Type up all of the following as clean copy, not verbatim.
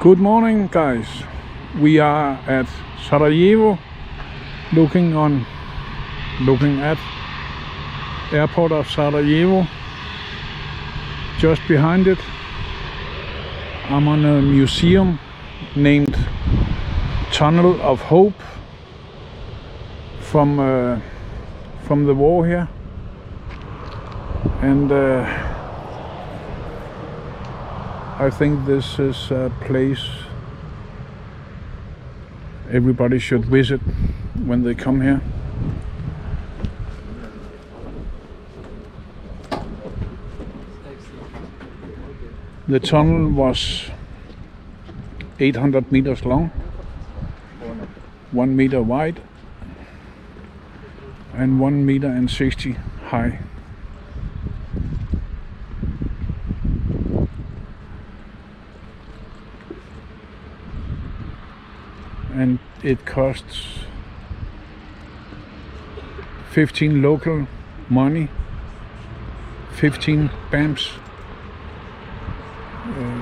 Good morning, guys. We are at Sarajevo, looking at airport of Sarajevo. Just behind it, I'm on a museum named Tunnel of Hope from the war here, and I think this is a place everybody should visit when they come here. The tunnel was 800 meters long, 1 meter wide, and 1 meter and 60 high. And it costs 15 local money, 15 bams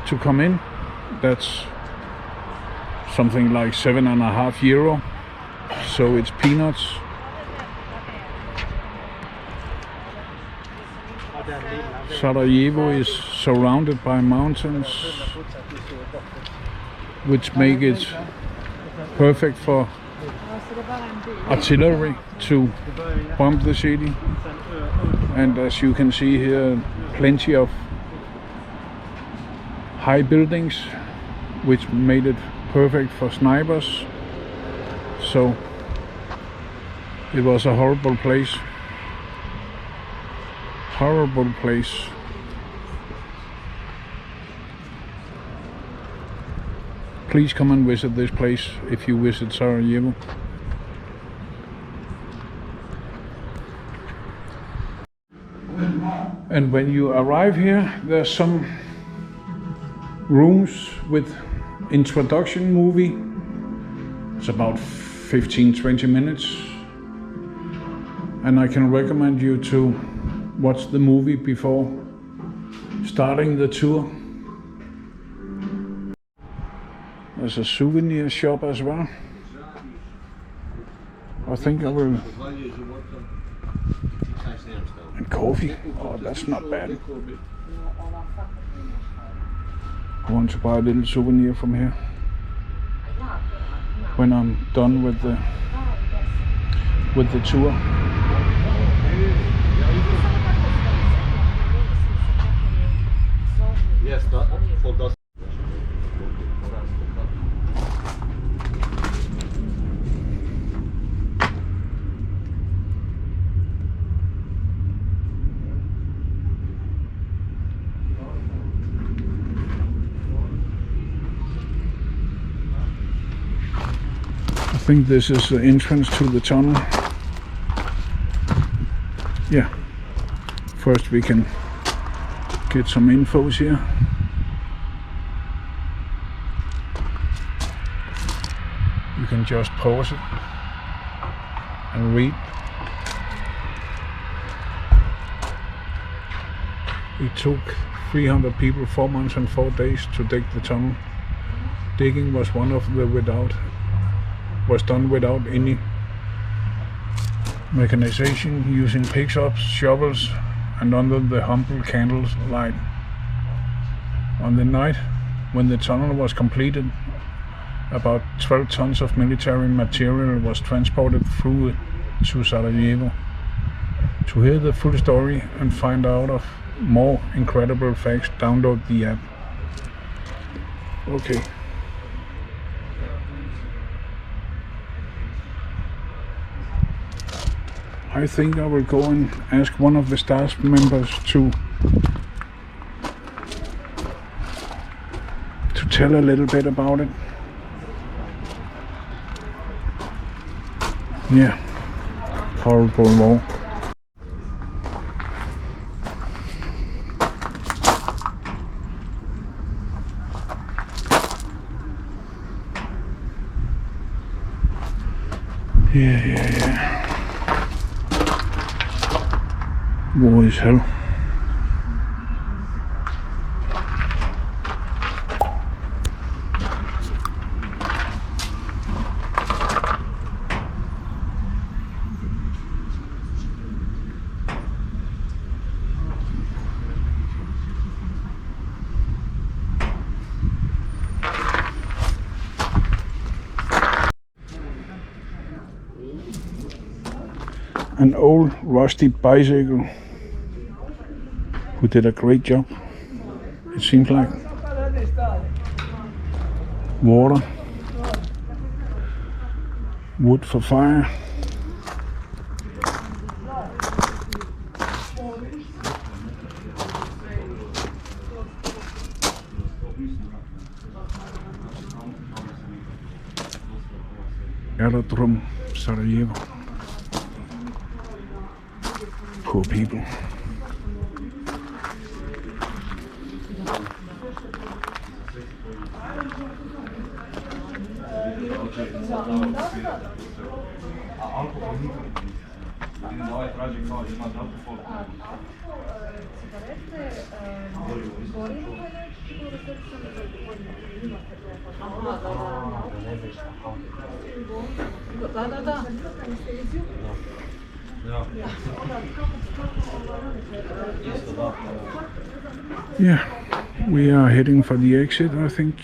to come in. That's something like €7.50, so it's peanuts. Sarajevo is surrounded by mountains, which make it perfect for artillery to bomb the city. And as you can see here, plenty of high buildings, which made it perfect for snipers. So it was a horrible place. Horrible place. Please come and visit this place if you visit Sarajevo. And when you arrive here, there's some rooms with introduction movie. It's about 15-20 minutes, and I can recommend you to watch the movie before starting the tour. There's a souvenir shop as well. I think I will. And coffee. Oh, that's not bad. I want to buy a little souvenir from here when I'm done with the tour. Yes, for those. I think this is the entrance to the tunnel. Yeah. First we can get some infos here. You can just pause it and read. It took 300 people 4 months and 4 days to dig the tunnel. Digging was done without any mechanization, using pickups, shovels, and under the humble candles light. On the night when the tunnel was completed, about 12 tons of military material was transported through it to Sarajevo. To hear the full story and find out of more incredible facts, download the app. Okay. I think I will go and ask one of the staff members to tell a little bit about it. Yeah, horrible war. Yeah. War is hell. an old rusty bicycle who did a great job, it seems like. Water, wood for fire. Aerodrome, Sarajevo. Poor people. Yeah, we are heading for the exit, I think.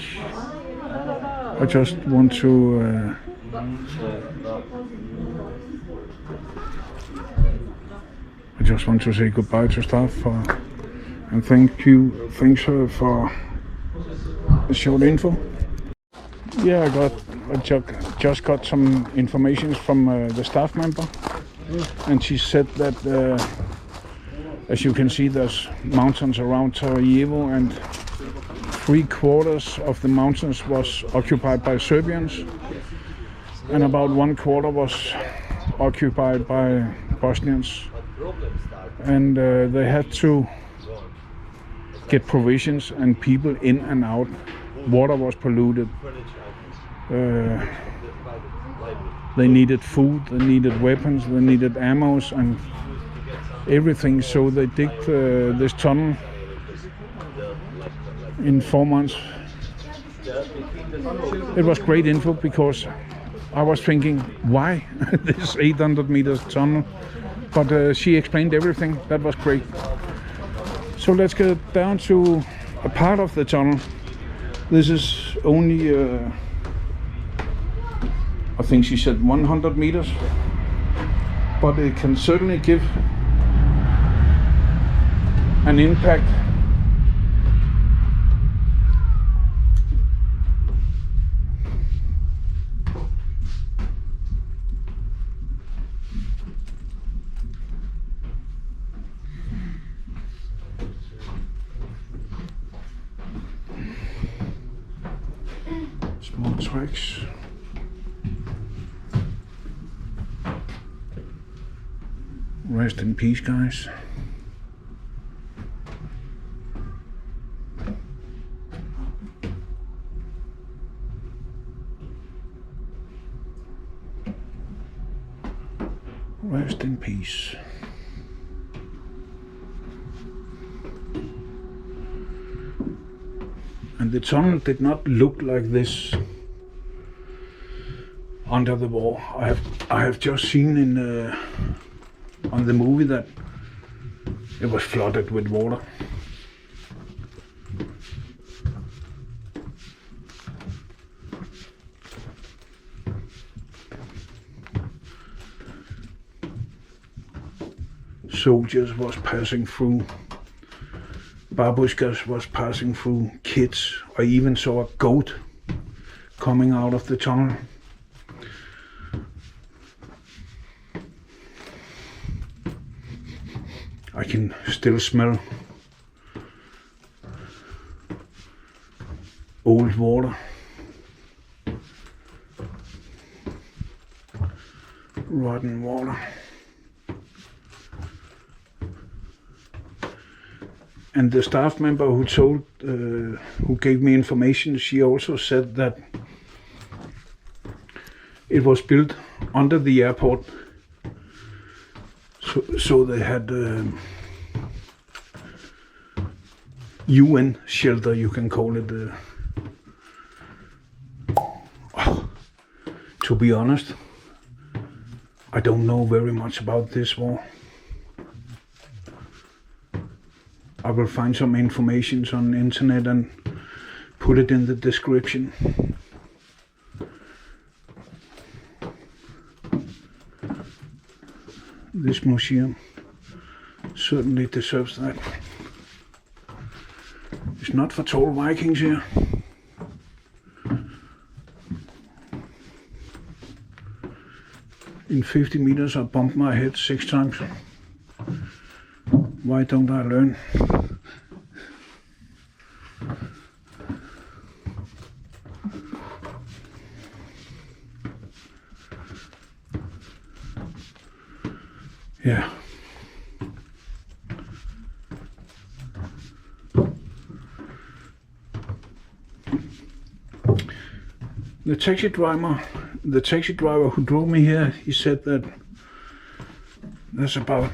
I just want to say goodbye to staff and thanks for the short info. Yeah, I just got some information from the staff member, and she said that as you can see, there's mountains around Sarajevo, and 3/4 of the mountains was occupied by Serbians, and about 1/4 was occupied by Bosnians, and they had to get provisions and people in and out. Water was polluted. They needed food, they needed weapons, they needed ammo and everything, so they digged this tunnel in 4 months. It was great info, because I was thinking, why this 800 meters tunnel? But she explained everything. That was great. So let's get down to a part of the tunnel. This is only, I think she said 100 meters, but it can certainly give an impact. Small tracks. Rest in peace, guys. Rest in peace. And the tunnel did not look like this under the wall. I have just seen in on the movie that it was flooded with water. Soldiers was passing through, babushkas was passing through, kids. I even saw a goat coming out of the tunnel. I can still smell old water. Rotten water. And the staff member who gave me information, she also said that it was built under the airport. So they had UN shelter, you can call it. To be honest, I don't know very much about this war. I will find some information on the internet and put it in the description. This museum certainly deserves that. It's not for tall Vikings here. In 50 meters I bumped my head 6 times. Why don't I learn? Yeah. The taxi driver who drove me here, he said that there's about,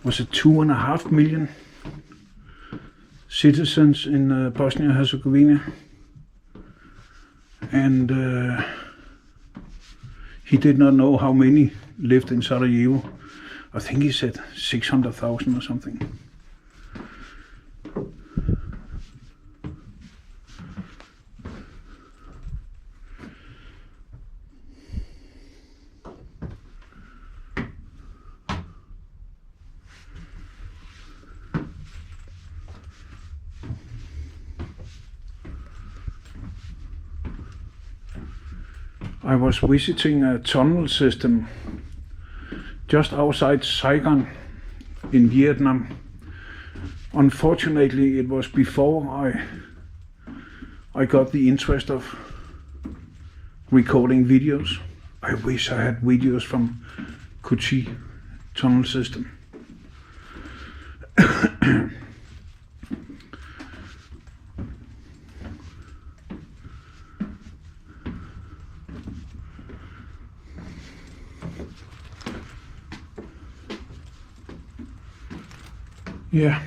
was it 2.5 million citizens in Bosnia-Hercegovina, and he did not know how many lived in Sarajevo. I think he said 600,000 or something. I was visiting a tunnel system just outside Saigon in Vietnam. Unfortunately, it was before I got the interest of recording videos. I wish I had videos from Kochi tunnel system. Yeah.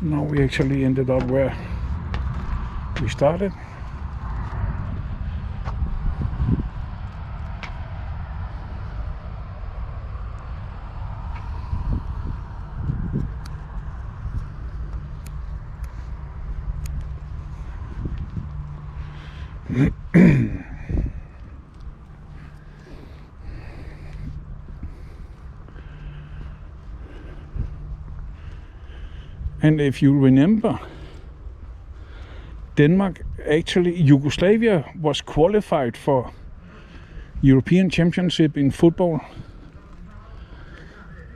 Now we actually ended up where we started. And if you remember, Denmark, actually Yugoslavia was qualified for European Championship in football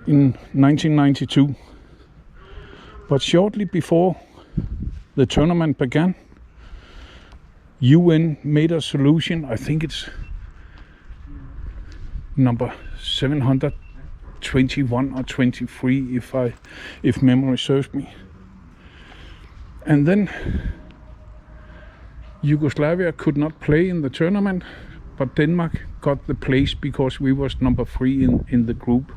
in 1992. But shortly before the tournament began, UN made a solution. I think it's number 721 or 23 if memory serves me. And then Yugoslavia could not play in the tournament, but Denmark got the place because we was number 3 in the group.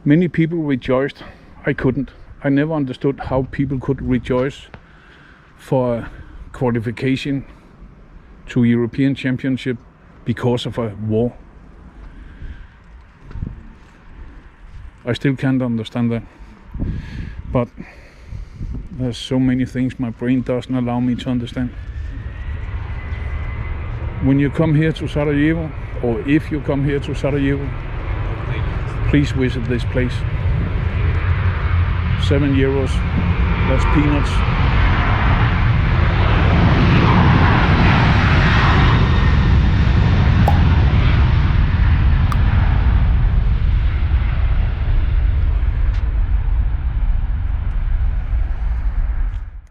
Many people rejoiced. I couldn't. I never understood how people could rejoice for qualification to European Championship because of a war. I still can't understand that. But there's so many things my brain doesn't allow me to understand. When you come here to Sarajevo, or if you come here to Sarajevo, please visit this place. €7, that's peanuts.